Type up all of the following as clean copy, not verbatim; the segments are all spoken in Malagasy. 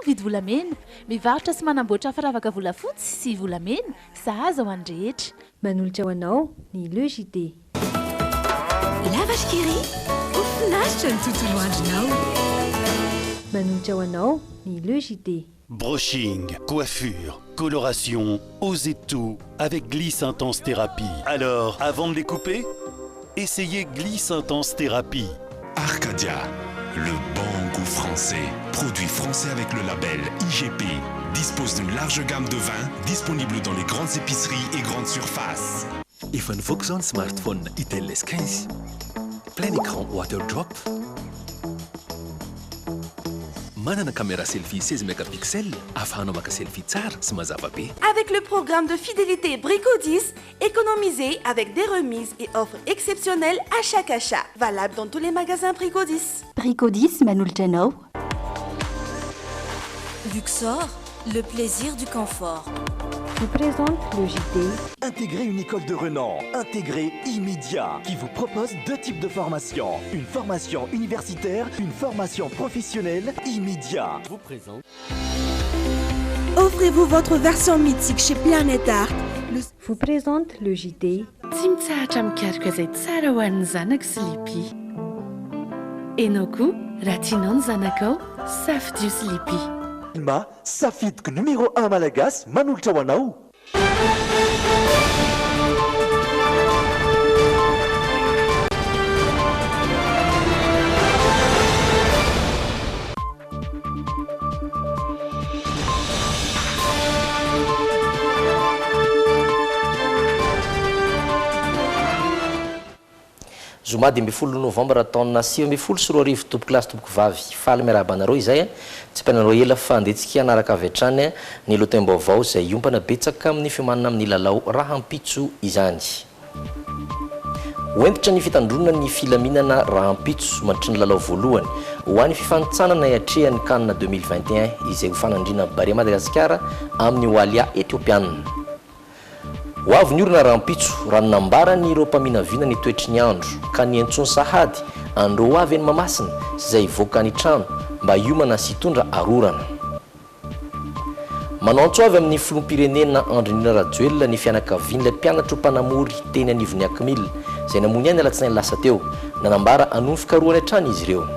mividy volamena mivarotra sy manamboatra firavaka volafotsy sy volamena sahaza ho any rehetra. Manolotra ho anao ny Le JT. La vache qui rit, ofinaritra ny tontolo andronao. Manolotra ho anao ny Le JT. Brushing, coiffure, coloration, osez tout avec Gliss Intense Thérapie. Alors, avant de les couper, essayez Gliss Intense Thérapie. Arcadia, le bon goût français. Produit français avec le label IGP. Dispose d'une large gamme de vins disponible dans les grandes épiceries et grandes surfaces. Efa nivoaka zao ny smartphone Itel S15. Plein écran water drop. Manana caméra selfie 16 mégapixels afahanao maka selfie tsara sy mazava be. Avec le programme de fidélité Brico 10, économisez avec des remises et offres exceptionnelles à chaque achat. Valable dans tous les magasins Brico 10. Brico 10, manolotra anao. Luxor, le plaisir du confort. Vous présente le JT. Intégrez une école de renom, intégrée immédiat, qui vous propose 2 types de formations. Une formation universitaire, une formation professionnelle immédiat. Vous présente. Offrez-vous votre version mythique chez Planet Art. Vous présente le JT. Tsy mitsahatra mikarika izay tsara ho an'ny zanako sy lipi. Enao koa raha tianao ny zanakao safidio sy lipi. Ma safidiko numéro 1 malagasy manolotra ho anao. Zoma 12 novembre taona 2024 tompoko lasy tompoko vavy faly miarabanareo izay tsy mpanareo ela fa andetsika anaraka avy hatrany ny lotem-baovao izay iompana betsaka amin'ny fiomanana amin'ny lalao rahampitso izany. Hoentitra ny fitandronana ny filaminana rahampitso mandritry ny lalao voalohany ho an'ny fifanitsanana iatrehan'ny CAN 2021 izay ho fanandrina Barea Madagasikara amin'ny Walia Etiopiana. Ho avy ny orona rahampitso raha nambarany ireo mpaminavina ny toetry ny andro ka ny antsony sahady andro avy ny mamasina izay voaka ny trano mba hiomana sy hitondra arorana. Manao antso avy amin'ny filoham-pirenena Andrinina Rajoelina ny fianakavian'ilay mpianatra mpanamory teny anivon'ny Akmil izay namony any alatsinainy lasa teo nanambara hanome fikarohana hatrany izy ireo.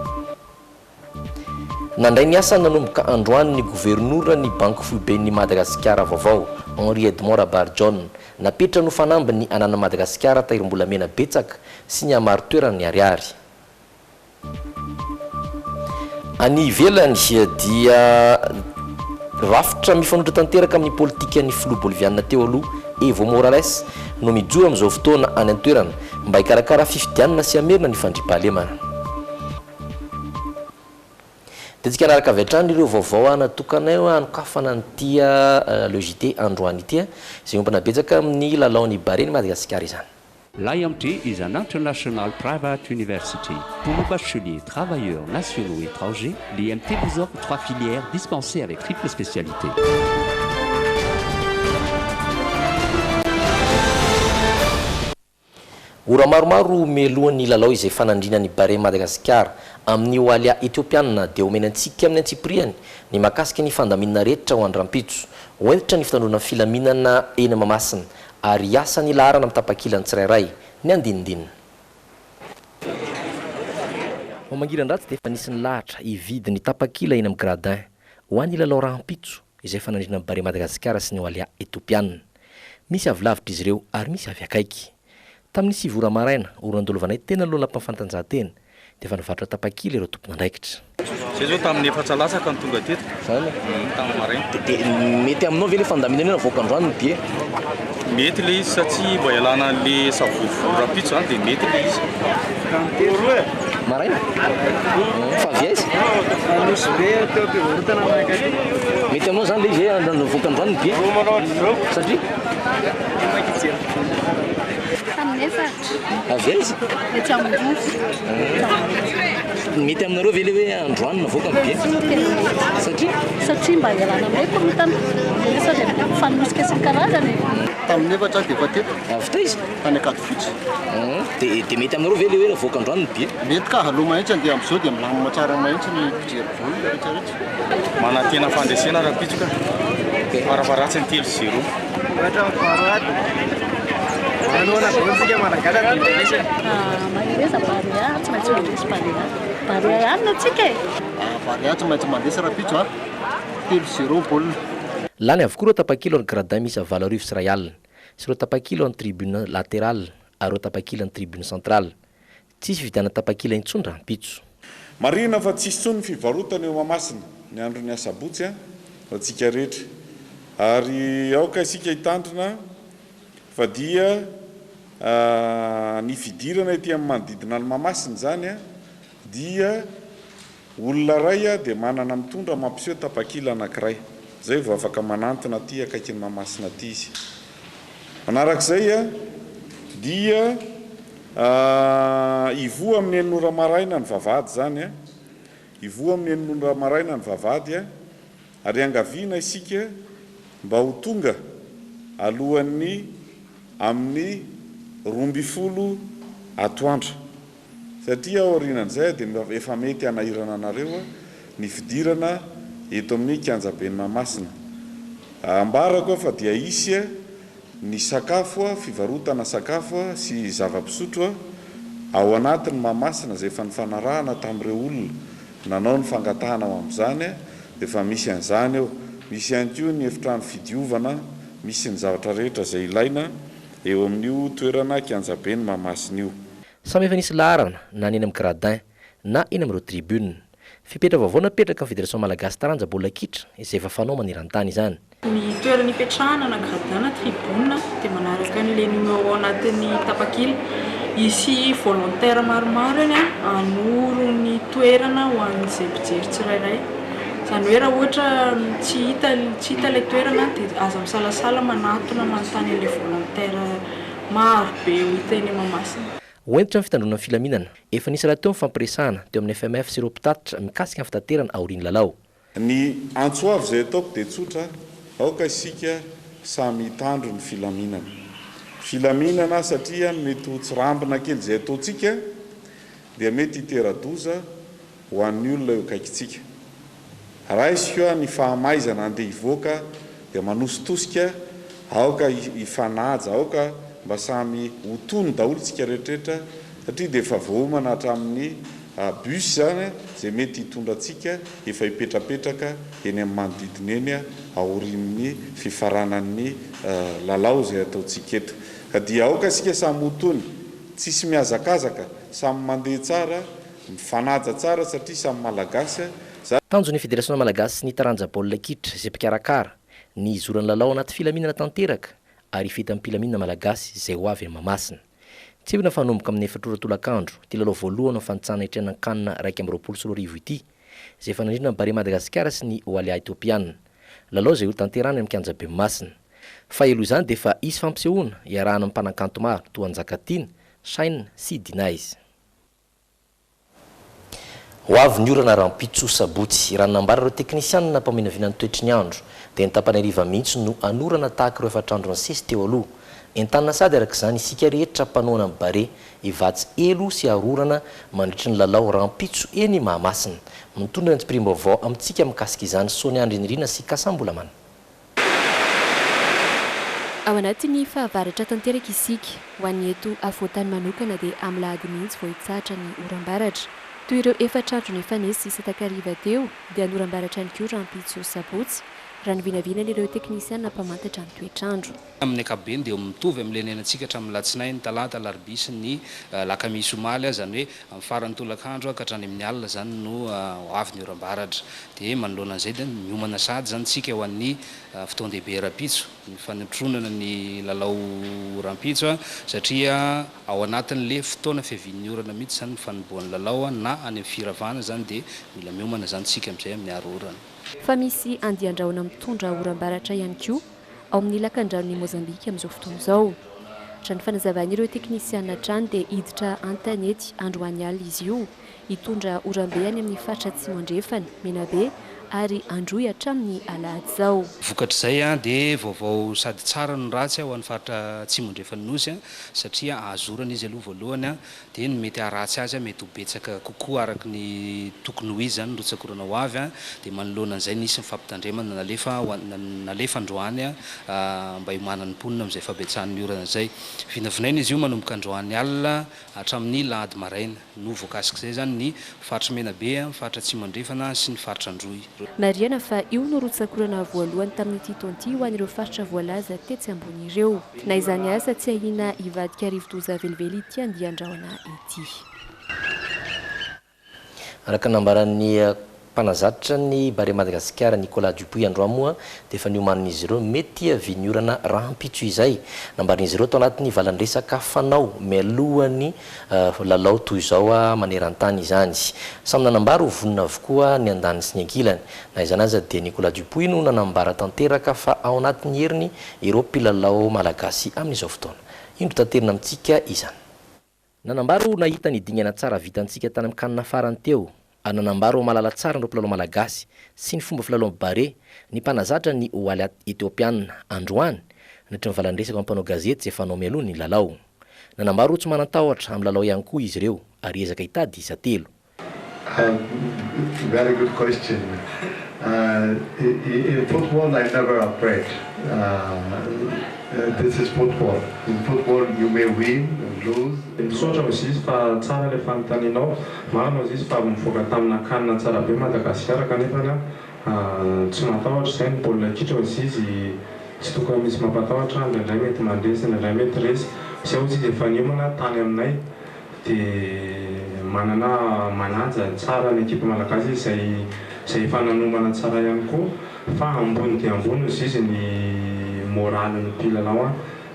Nandray ny asa nanomboka androany ny gouvernora ny Banque Foiben'ny Madagasikara vaovao Henri Edmond Rabarjon napetra no fanambiny anana Madagasikara tahirim-bolamena betsaka sy ny amaro toerana ny ariary. Any ivelany dia rafitra mifanotra tanteraka amin'ny politika ny filoha boliviana teo aloha Evo Morales no mijoro amin'izao fotoana any an-toerana mba hikarakara fifidianana sy hamerina ny fandriam-pahalemana. Detsika anaraka avy hatrany ireo vaovao natokanay hanokafana an'ity Le JT androany ity izay ompana betsaka amin'ny lalaon'ny Barea Madagasikara izany. L'IMT is an international private university. Pour nos bacheliers, travailleurs nationaux et étrangers, l'IMT vous offre 3 filières dispensées avec triple spécialité. Ora maromaro melohan'ny lalao izay fanandrinan'ny Barea Madagasikara amin'ny Walia Etiopiana dia omenantsika amin'ny antsipriany ny makasika ny fandaminana rehetra ho andrampitso hoentitra ny fitandrona filaminana eny Mamasina ary asa ny laharana amin'ny tapakilany tsirairay ny andinindinina. Mamangirana-dratsy dia efa nisy ny lahatra hividy ny tapakila eny amin'ny gradin ho an'ny lalao rahampitso izay fanandrinan'ny Barea Madagasikara sy ny Walia Etiopiana. Misy avy lavitra izy ireo ary misy avy akaiky. Tamin'ny 7 ora maraina, oran-dolovanay tena aloha lampanfantanja-tena dia efa nivarotra tapakila ireo tompona andraikitra. Zay zao tamin'ny efa lasaka ny tonga teto. Zany tamin'ny maraina. Dia mety aminao ve le fandaminana voaka androany ny dia? Mety le izy satria mba ialana le savofo rapitso zany dia mety le izy. Maraina? Fa avy aiza? Mety aminao zany le izy voaka androany ny dia? Satria? Avy aiza? Mety aminareo ve le hoe androany navoaka ny dia? Satria mba ialana amin'ny komitana. fanosika sy karazany tamin'ny efatra dia efa teto avy izy tany akaty fotsy dia mety aminareo ve le hoe voaka androany be mety ka aloha mahitsy dia amin'izao dia milamina tsara mahitsy ny fijery voly rehetrarehetra manantena fandresena rapitsoka faravaratsy ny 3-0 ohatra farady aloana bontsika malagasy mandresa barea tsy maintsy mandresy barea barea ihany atsika barea tsy maintsy mandesa rapitso 3-0 baolina lany avokoa reo tapakilo ny gradin misy valarivo sy ray alina sy reo tapakilo ny tribune latéral ary reo tapakilo ny tribune centrale tsisy vidiana tapakila intsony rahampitso marina fa tsisy tsony ny fivarotana eo Mahamasina ny andro ny asabotsy ho antsika rehetra ary aoka isika hitandrina fa dia ny fidirana ety amin'ny manodidina ny Mahamasina zany dia olona ray dia manana mitondra mampiseho tapakila anankiray zay vao afaka manantona aty akaiky ny Mahamasina aty izy manarak'izay dia ivoa amin'ny enonora maraina ny vavahady zany ivoa amin'ny enonora maraina ny vavahady ary angaviana isika mba ho tonga alohan'ny amin'ny 12 atoandro satria aorinan'izay dia efa mety anahirana anareo ny fidirana eto amin'ny kianjaben'ny Mahamasina ambarako fa dia isy ny sakafo fivarotana sakafo sy zava-pisotro ao anatin'ny Mahamasina zay efa nifanarahana tamin'ireo olona nanao ny fangatahana ao amin'izany dia efa misy an'izany eo misy ihany koa ny efitrano fidiovana misy ny zavatra rehetra izay ilaina eo amin'io toerana kianjaben'ny Mahamasina io samy efa nisy laharana na eny amin'ny gradin na eny amin'ireo tribune fipetra vaovao napetraka ny fédération malagasy taranja baolina kitra izay efa fanao maneran-tany izany ny toerana ipetrahana na gradin na tribune dia manaraka an'ilay numéro anatin'ny tapakila isy volontaire maromaro eny anoro ny toerana ho an'izay mpijery tsirairay zany hoe raha ohatra tsy hita ilay toerana dia aza misalasala manatona manontany an'ilay volontaire maro be ho hita eny Mahamasina hoentitra ny fitandrona ny filaminana efa nisy raha teo ny fampiresahana teo amin'ny FMF sy ireo mpitatitra mikasika ny fitaterana aoriany lalao ny antsoavy izay ataoko dia tsotra aoka isika samy hitandro ny filaminana satria mety ho tsy rambina kely izay ataontsika dia mety hitera-doza ho an'ny olona eo akaikitsika raha isika ny fahamaizana andeha hivoaka dia manositosika aoka hifanaja aoka mba samy hotony daholo tsika rehetrarehetra satria dia efa vohomana hatramin'ny bus zany zay mety hitondra atsika efa hipetrapetraka eny amin'ny manodidina eny aorian'ny fifaranan'ny lalao zay ataontsika eto ka dia aoka isika samy hotony tsisy miazakazaka samy mandeha tsara mifanaja tsara satria samy malagasy tanjon'ny fédération malagasy sy ny taranja baolina kitra izay mpikarakara ny izoran'ny lalao anaty filaminana tanteraka ary fita amin'ny mpilaminana malagasy izay ho avy amin'ny Mahamasina tsy hona fanomboka amin'ny 4 ora tolakandro ty lalao voalohany amin'ny fanitsana hitrenan-kanina 1-20 ity izay fanandrina ny Barea Madagasikara sy ny Oalia Ethiopiana lalao izay ho tanterana amin'ny kianjabe Mahamasina fa elo izany dia efa isy fampisehoana iarahana amin'ny mpanakanto maro toa Njakatiana, Shaina sy Dinaizy ho avy ny orana rahampitso sabotsy raha nambara ireo teknisianina mpaminavinany toetry ny andro dia nitapany ariva mihitsy no anorana tahaka ireo efatrandro ny sesy teo aloha entanina sady araka izany isika rehetra mpanoana amin'ny Barea hivatsy elo sy arorana mandritry ny lalao rahampitso eny Mahamasina mitondra ny tsipirim-baovao amintsika mikasika izany Sonia Andrinirina sy Kasambolamana ao anatin'ny fahavaratra tanteraka isika ho an'ny eto avoatany manokana dia amin'ny lahady mihitsy vao hitsahatra ny oram-baratra toy ireo efatrandro ny efa nisy isatan-kariva teo dia anoram-baratra ny koa rahampitso sabotsy raha ny vinavina ireo teknisianina mpamantatra ny toetrandro amin'ny ankapobeny dia mitovy amin'ilay nenantsika hatramin'ny latsinainy talata larobisy ny lakamisy omaly zany hoe amin'ny farany tolakandro ka hatrany amin'ny alina zany no avy ny oram-baratra dia manoloana an'izay dia miomana sady zany tsika ho an'ny fotoan-dehibe rahampitso ny fanotronana ny lalao rahampitso satria ao anatin'le fotoana fiavian'ny orana mihitsy zany ny fanomboan'ny lalao na any amin'ny firavana zany dia mila miomana zany tsika amin'izay amin'ny arorana fa misy andian-drahona mitondra oram-baratra ihany koa ao amin'ny lakan-dranon'ny Mozambika amin'izao fotoana izao raha ny fanazavan'ireo teknisianina trano dia hiditra antanety androany alina izy io hitondra oram-be any amin'ny faritra Tsimondrefana Menabe ary androy hatramin'ny alahady zao. Vokatra izay a dia vaovao sady tsara no ratsy ho an'ny faritra Tsimondrefana Nosy satria ahazorana izy aloha voalohany a dia ny mety haratsy azy a mety ho betsaka kokoa araka ny tokony ho izy zany rotsakorana ho avy a dia manoloana an'izay nisy mifampitandremana nalefa androany a mba hiomanan'ny mponina amin'izay fabetsahan'ny orana izay. Vinavinaina izy io manomboka androany alina hatramin'ny lahady maraina no voakasika izay zany ny faritra Menabe, faritra Tsimondrefana sy ny faritra Androy. Mariana fa io no rotsakorana voalohany tamin'ity taona ity ho an'ireo faritra voalaza tetsy ambony ireo. Na izany asa tsy ahina hivadika rivo-doza velively ity andian-drahona ity. Araka nambaran'ny mpanazatra ny Barea Madagasikara Nicolas Dupuy androany moa dia efa niomanin'izy ireo mety havy orana rahampitso izay. Nambarin'izy ireo tao anatin'ny valandresaka fanao mialohan'ny lalao toy izao maneran-tany izany. Samy nanambara ho vonona avokoa ny andany sy ny ankilany. Na izany aza dia Nicolas Dupuy no nanambara tanteraka fa ao anatin'ny heriny ireo mpilalao malagasy amin'izao fotoana. Indro tanterina amintsika izany. Nanambara ho nahita ny dingana tsara vitantsika tany amin'ny kanina farany teo. Ananambara ho malala tsara ireo mpilalao malagasy sy ny fomba filalao bare ny mpanazatra ny oaly etiopiana androany nahitry ny valandresaka mampanao gazety izay fanao mialoha ny lalao. Nanambara ho tsy manatahotra amin'ny lalao ihany koa izy ireo ary ezaka hitady isa telo. Very good question. In football I never afraid. This is football. In football you may win or lose. Misaotra izy izy fa tsara ilay fanontanianao. Marina izy fa mivoaka tamina kanina tsara be Madagasikara kanefa tsy matahotra izay ny baolina kitra izy izy tsy tokony misy mampatahotra ndraindray mety mandresy ndraindray mety resy. Izay izy dia efa niomana tany aminay dia manana manaja tsara ny ekipa malagasy izay efa nanomana tsara ihany koa fa ambony dia ambony izy ny moraly ny mpilalao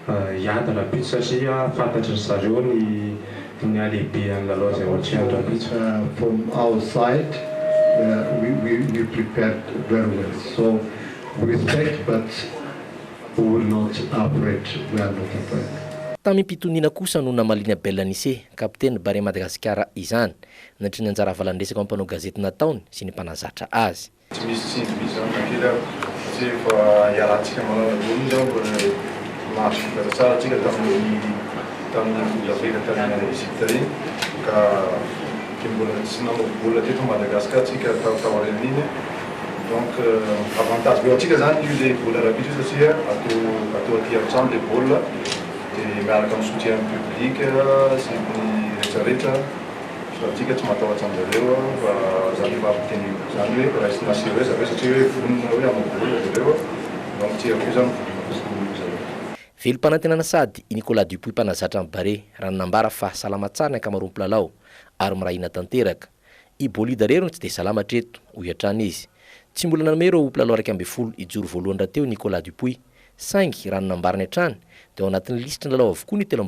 hiady rapitso satria fantatry zareo ny alehibehan'ny lalao izay ohatry rapitso. From our side we prepared very well. So we respect but we will not afraid. We are not afraid. Tamin'ny mpitonina kosa no namaliny Bella Nissé, kapiteny Barea Madagasikara izany, natry ny anjara valandresaka mampanao gazety nataony sy ny mpanazatra azy. Tsy misy tsindry zany nakila satria efa hialantsika manao ambony zao mahazo vokatra tsara atsika tamin'ny Afrika tany Egypte reny ka mbola tsy nambola teto Madagasikara atsika taorian'iny. Donc avantage be atsika zany io le bola rapide satria atao aty an-trano le bola dia miaraka amin'ny soutien public sy ny rehetrarehetra atsika tsy matahotra amin'izareo fa zany efa ampiteny zany hoe raha isy nasiro zareo satria hoe vonona hoe amabola zareo donc tsy avy zany vonona zareo. Velom-panantenana sady i Nicolas Dupuy mpanazatra amin'ny Barea raha nanambara fa salama tsara ny ankamaroan'ny mpilalao ary mirahina tanteraka. I bolida rero no tsy dia salama treto hoy hatrany izy. Tsy mbola nanome ireo mpilalao 12 ijoro voalohany rahateo Nicolas Dupuy saingy raha nanambarany hatrany dia ao anatin'ny lisitra ny lalao avokoa ny 13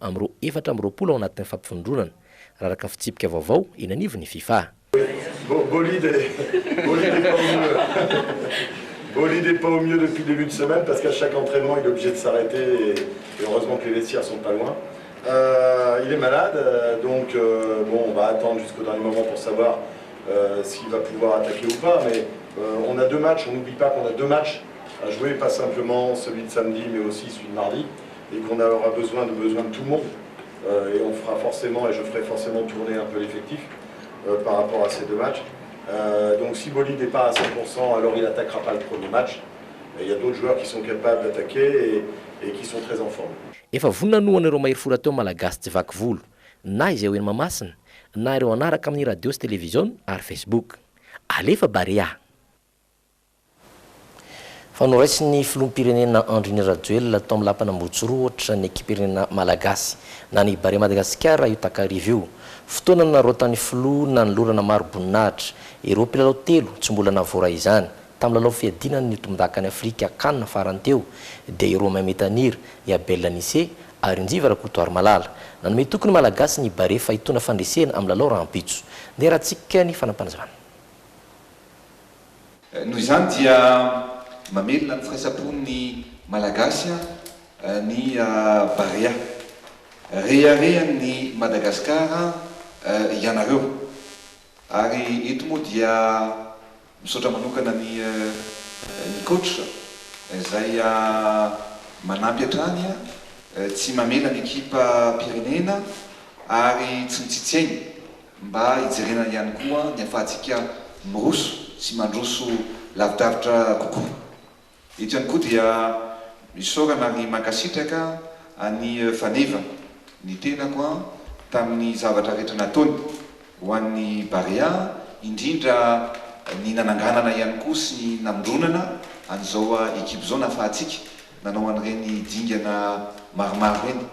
amin'ireo 14 ao anatin'ny fampifindronana raha araka ny fitsipika vaovao eny anivon'ny FIFA. Bolide n'est pas au mieux depuis le début de semaine parce qu'à chaque entraînement il est obligé de s'arrêter et heureusement que les vestiaires sont pas loin. Il est malade, donc bon, on va attendre jusqu'au dernier moment pour savoir s'il va pouvoir attaquer ou pas. Mais on a 2 matchs, on n'oublie pas qu'on a 2 matchs à jouer, pas simplement celui de samedi mais aussi celui de mardi, et qu'on aura besoin de tout le monde. Et on fera forcément, et je ferai forcément tourner un peu l'effectif par rapport à ces 2 matchs. Donc si Bolide n'est pas à 100%, alors il n'attaquera pas le premier match. Il y a d'autres joueurs qui sont capables d'attaquer et qui sont très en forme. Efa vonina nohan'ireo mahery fora teo malagasy tsy vaky volo na izay hoeny mamasina na ireo anaraka amin'ny radio sy télévision ary Facebook. Alefa Barea. Fanoraisy filoham-pirenena Andriny Rajoelina tao amin'ny lampana Mbotsoro ohatra ny ekip-pirenena malagasy na ny Barea Madagasikara io takarivo io. Fotoana narotany filoha na nylorana maro boninahitra ireo mpilalao 3 tsy mbola navora izany tamin'ny lalao fiadinany ny tombon-dakany Afrika kanina farany teo dia ireo Memetaniry i Bella Nissé ary Njiva Rakotoary Malala nanome tokony malagasy ny Barea fahitona fandresena amin'ny lalao rahampitso dia rahantsika ny fanampanazavana. Noho izany dia mamelona ny firaisapon'ny malagasy ny Barea reharehan'ny Madagasikara ianareo ary eto moa dia misaotra manokana ny coach izay manampy hatrany tsy mamela ny ekipa pirenena ary tsy mitsitsainy mba hijerenana ihany koa ny ahafahantsika miroso sy mandroso lavidavitra kokoa. Eto ihany koa dia misaorana ny mankasitraka ny faneva ny tenako tamin'ny zavatra rehetra nataony ho an'ny Barea, indrindra ny nananganana ihany koa sy ny namondronana an'izao ekipa zao nahafahantsika nanao an'ireny dingana maromaro reny.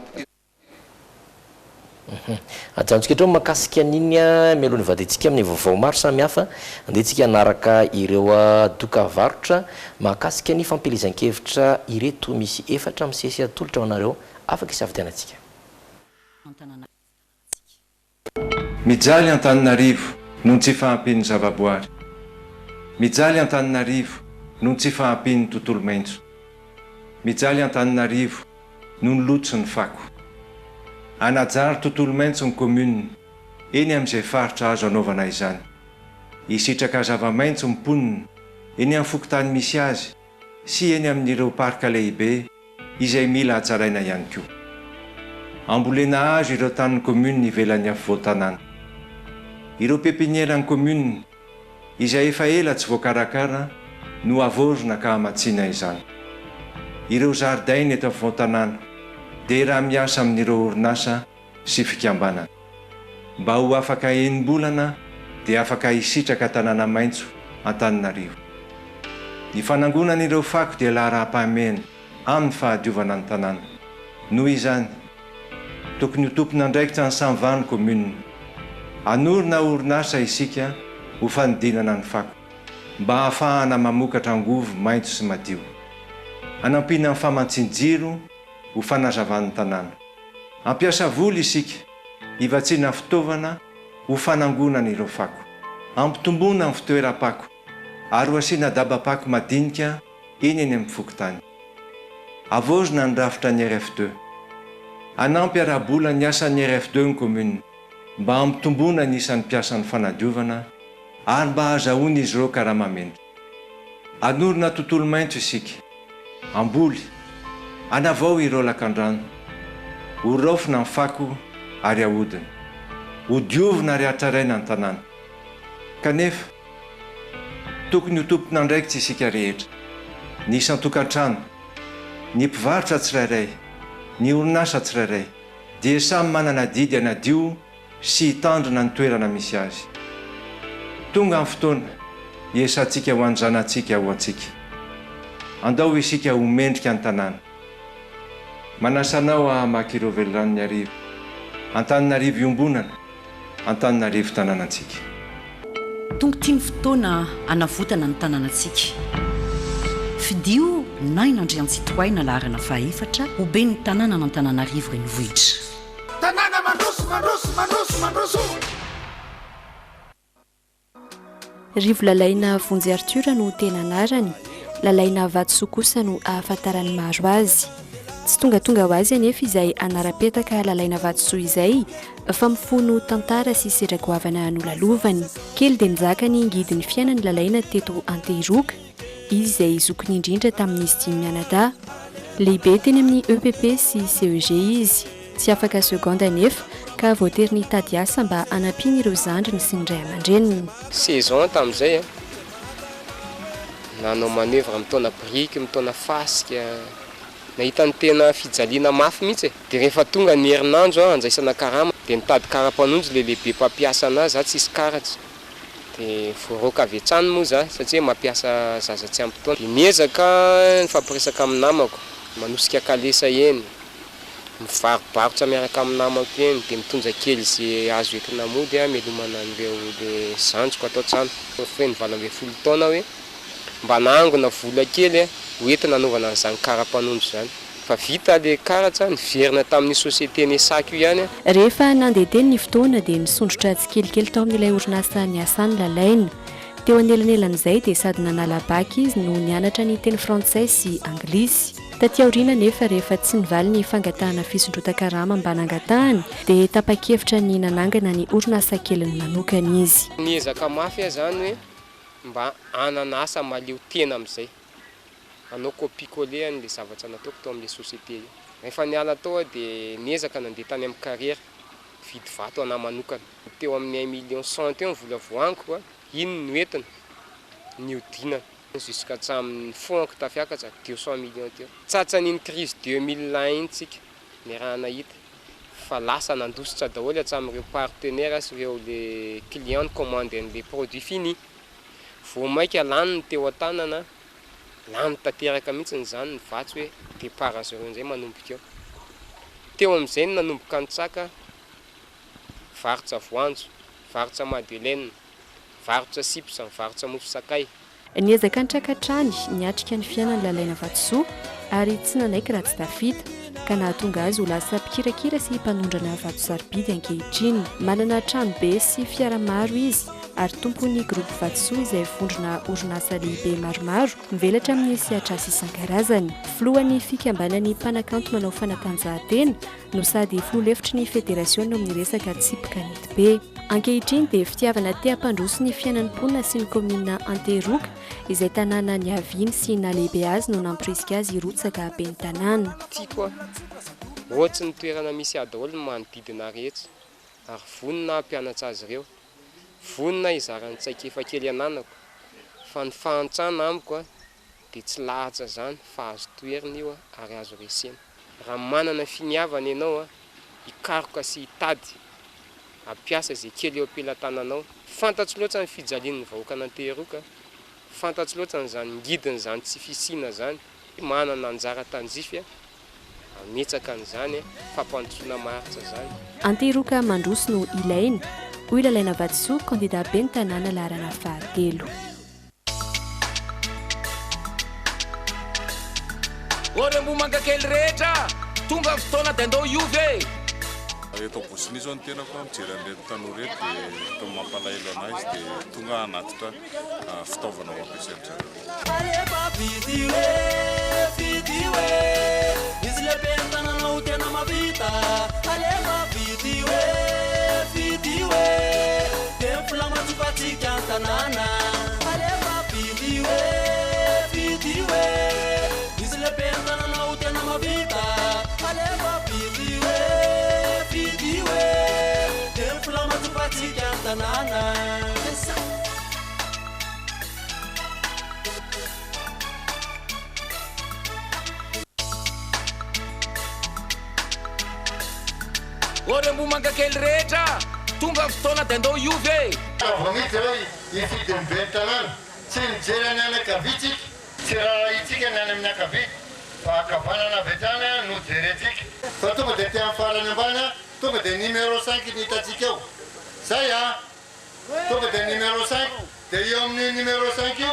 Ajantsika eto makasika an'iny mialohan'ny vadintsika amin'ny vaovao maro samihafa andeha tsika anaraka ireo dokavarotra makasika ny fampilizan-kevitra ireto misy efatra misesy atolotra ho anareo afaka isafidianantsika. Mijaly Antananarivo noho tsy fahampian'ny zavaboary. Mijaly Antananarivo noho tsy fahampian'ny tontolo maitso. Mijaly Antananarivo noho ny loto sy ny fako. Anajary tontolo maitso ny commune eny amin'izay faritra azo anaovana izany. Hisitraka zava-maitso mimponina eny amin'ny fokontany misy azy sy eny amin'ireo parka lehibe izay mila hatsaraina ihany koa. Ambolena azo ireo tanin'ny commune ivelan'ny afovoan-tanàna. Ireo pépinière ny commune izay efa ela tsy voakarakara no avorona ka hamatsiana izany. Ireo zaridaina eto afovoan-tanàna dia raha miasa amin'ireo orinasa sy fikambanana. Mba ho afaka enim-bolana dia afaka hisitraka tanàna maitso Antananarivo. Ny fanangonan'ireo fako dia laharaha-pahamehana amin'ny fahadiovana ny tanàna. Noho izany, tokony ho tompona andraikitra ny samvany commune. Anorina orinasa isika ho fanidinana ny fako mba hahafahana mamokatra angovo maitso sy madio. Hanampiana ny famantsin-jiro ho fanazavan'ny tanàna. Ampiasa voly isika hivatsiana fitaovana ho fanangonana ireo fako. Ampitomboana ny fitoeram-pako ary ho asiana daba-pako madinika eny amin'ny fokontany. Avozona ny rafitra ny RF2. Hanampy arabola ny asan'ny RF2 ny commune mba ampitomboana ny isan'ny mpiasan'ny fanadiovana ary mba hahazahoana izy ireo karaha-mamendry. Anorina tontolo maitso isika. Amboly, anavao ireo lakan-drano. Ho raofina ny fako ary ahodina. Ho diovina ary hatraraina ny tanàna. Kanefa, tokony ho tompona andraikitra isika rehetra. Ny isan-tokantrano, ny mpivarotra tsirairay, ny orinasa tsirairay, dia samy manana didy anadio sy hitandrina ny toerana misy azy. Tonga amin'ny fotoana hiesantsika ho anjanantsika ho antsika. Andao isika ho mendrika ny tanàna. Manasanao hamaky ireo velon'ny arivo. Antananarivo iombonana, Antananarivo tanànantsika. Tonga tia ny fotoana hanavotana ny tanànantsika. Fidio na inandriantsitoay na laharana fahaefatra ho be ny tanàna ny Antananarivo renivohitra. Tanàna mandroso, mandroso, mandroso, mandroso. Rivo lalaina Vonjy Artura no tena anarany. Lalaina Vatsoa kosa no ahafantarany maro azy. Tsy tongatonga ho azy anefa izay anara-petaka lalaina Vatsoa izay fa mifono tantara sy seragoavana nolalovany. Kely dia nizaka ny ngidin'ny fiainany lalaina teto Antehiroka, izy izay zokony indrindra tamin'izy dimy mianadahy. Lehibe teny amin'ny EPP sy CEG izy. Tsy afaka seconde anefa ka voatery ny tady asa mba hanampiana ireo zandriny sy ny ray aman-dreniny. Saison tamin'izay nanao manœuvre mitona brique, mitona fasika, nahita ny tena fijaliana mafy mihitsy. Dia rehefa tonga ny herinandro anjaisana karama dia nitady karapanonjy le lehibe mpampiasa anazy za tsisy karatra. Dia voaroka avy hatrany moa za satria mampiasa zaza tsy ampy-taona. Dia miezaka nifampiresaka amin'ny namako, manosika kalesa eny, mivarobarotra miaraka amin'ny namako eny, dia mitondra kely izay azo entina mody melomana an'ireo le zandriko atao trano. Feny 20 taona hoe mba nangona vola kely hoentina anaovana an'izany karapanondro zany. Fa vita le karatra niverina tamin'ny société Nesac io ihany. Rehefa nandeha teny ny fotoana dia nisondrotra tsikelikely tao amin'ilay orinasa niasany lalaina. Teo anelanelan'izay dia sady nanala baky izy no nianatra ny teny frantsay sy anglisy. Taty aoriana nefa rehefa tsy nivaly ny fangatahana fisondrotan-karama mba nangatahany dia tapa-kevitra ny nanangana ny orinasa keliny manokana izy. Niezaka mafy zany hoe mba ananasa maleo tena am'izay anao copie-coller an'le zavatra nataoko tao amin'le société io rehefa niala tao dia niezaka nandeha tany amin'ny carrière vidy vato ana manokana teo amin'ny 1,100,000 teo ny vola voaniko iny no entina niodinana jusqu'à hatramin'ny fonako tafiakatra 200 millions teo tsatsan'iny crise 2001 iny tsika ny raha nahita fa lasa nandositra daholo hatramin'ireo partenaire sy ireo le client commande an'le produit fini vao maika lany ny teo an-tanana lany tanteraka mihitsy zany ny vatsy hoe départ azy ireo nizay manomboka eo teo amin'izay ny nanomboka nitsaka varotra voanjo varotra madeleine varotra sipsa varotra mofo sakay niezaka nitrakatrany niatrika ny fiainany lalaina vatosoa ary tsy nanaiky raha tsy tafita ka nahatonga azy ho lasa mpikirakira sy mpanondrana vato sarobidy ankehitriny manana trano be sy fiara maro izy ary tompony groupe vatosoa izay vondrona orinasa lehibe maromaro mivelatra amin'ny siatrasa isan-karazany filohan'ny fikambanany mpanakanto manao fanatanjahantena no sady filoha-lefitry ny fédération no amin'ny resaka tsipika nety be ankehitriny dia fitiavana te-hampandroso ny fiainan'ny mponina sy ny komina Anteroka izay tanàna ny aviny sy nalehibe azy no nampirisika azy irotsaka be ny tanàna tiako ohatsy ny toerana misy adaolo no manodidina rehetra ary vonina hampianatra azy ireo vonina izarany tsaika efa kely ananako fa ny fahantrana amiko dia tsy lahatra zany fa azo toerina io ary azo resena raha manana finiavana ianao hikaroka sy hitady ampiasa izay kely eo ampelantananao fantatro loatra ny fijalian'ny vahoaka an'Anteroka fantatro loatra n'izany ngidiny zany tsy fisina zany manana anjara tanjify ametsaka an'izany fampandrosoana maharitra zany Anteroka mandroso no ilaina hoy lalaina vatosoa candidat be ny tanàna laharana fahatelo orembo mangakely rehetra tonga fotoana dia andao iovy eto bosiny zao ny tenako mijery an'ireto tanora eto dia tao mampalahelo anazy dia tonga anatitra fitaovana ho ampiasaintsara Alefa vidiwe izy lehibe ny tanànao tena mavita alefa vidiwe dia mifolamatsofatsika ny tanàna alefa vidiwe izy lehibe ny tanànao tena mavita alefa vidiwe dia mifolamatsofatsika ny tanàna orembo mangakely rehetra tonga fotoana dia andao iovy vomity hoe ifidy ny be ny tanàna tsy mijery any anakavitsika tsy raha itsika ny any amin'ny akavity fa akavanana avy tany no jerentsika fa tonga dia ty amin'ny farany ambany tonga dia numéro 5 ny hitatsika eo zay tonga dia numéro 5 dia eo amin'ny numéro 5 io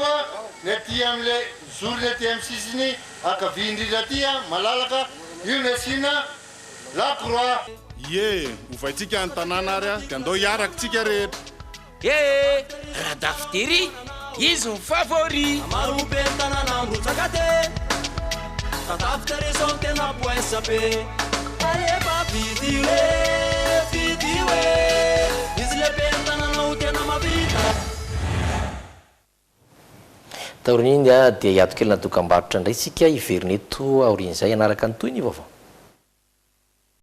ny aty amin'le journée ty amin'ny sisiny akavy indrindra aty malalaka io ny asina la croix ie hovaitsika ny tanàna ary dia andao hiarakitsika rehetra raha dafitery izy ny favori marobe ny tanàna ambrotsaka te tadafitery zao tena poinsa be alefa vidiwe izy lehibe ny tanànao tena mavita taorin'iny dia hiato kely na dokam-barotra indray sika iverineto aorian'izay anaraka ny toy ny vaovao